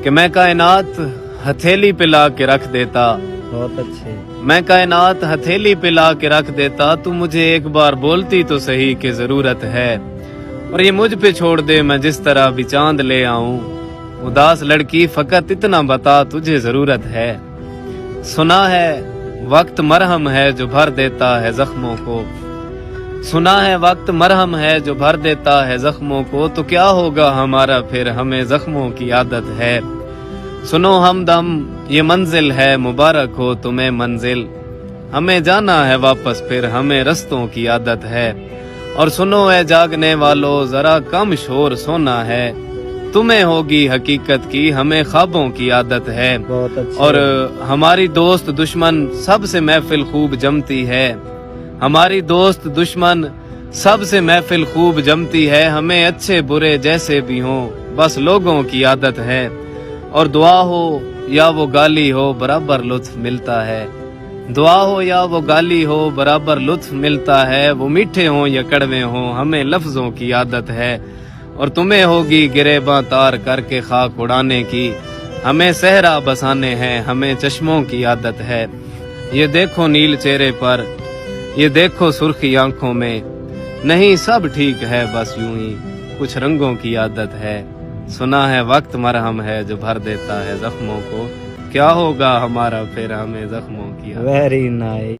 کہ میں کائنات ہتھیلی پہ لا کے رکھ دیتا، بہت اچھے. میں کائنات ہتھیلی پہ لا کے رکھ دیتا، تو مجھے ایک بار بولتی تو صحیح کہ ضرورت ہے، اور یہ مجھ پہ چھوڑ دے میں جس طرح بھی چاند لے آؤں. اداس لڑکی فقط اتنا بتا تجھے ضرورت ہے. سنا ہے وقت مرہم ہے جو بھر دیتا ہے زخموں کو، سنا ہے وقت مرہم ہے جو بھر دیتا ہے زخموں کو، تو کیا ہوگا ہمارا پھر ہمیں زخموں کی عادت ہے. سنو ہمدم یہ منزل ہے مبارک ہو تمہیں منزل، ہمیں جانا ہے واپس پھر ہمیں رستوں کی عادت ہے. اور سنو اے جاگنے والو ذرا کم شور سونا ہے، تمہیں ہوگی حقیقت کی ہمیں خوابوں کی عادت ہے. بہت اچھے. اور ہماری دوست دشمن سب سے محفل خوب جمتی ہے، ہماری دوست دشمن سب سے محفل خوب جمتی ہے، ہمیں اچھے برے جیسے بھی ہوں بس لوگوں کی عادت ہے. اور دعا ہو یا وہ گالی ہو برابر لطف ملتا ہے، دعا ہو یا وہ گالی ہو برابر لطف ملتا ہے. وہ میٹھے ہوں یا کڑوے ہوں ہمیں لفظوں کی عادت ہے. اور تمہیں ہوگی گریباں تار کر کے خاک اڑانے کی، ہمیں صحرا بسانے ہیں ہمیں چشموں کی عادت ہے. یہ دیکھو نیل چہرے پر، یہ دیکھو سرخی آنکھوں میں، نہیں سب ٹھیک ہے بس یوں ہی کچھ رنگوں کی عادت ہے. سنا ہے وقت مرہم ہے جو بھر دیتا ہے زخموں کو، کیا ہوگا ہمارا پھر ہمیں زخموں کی عادت. Very nice.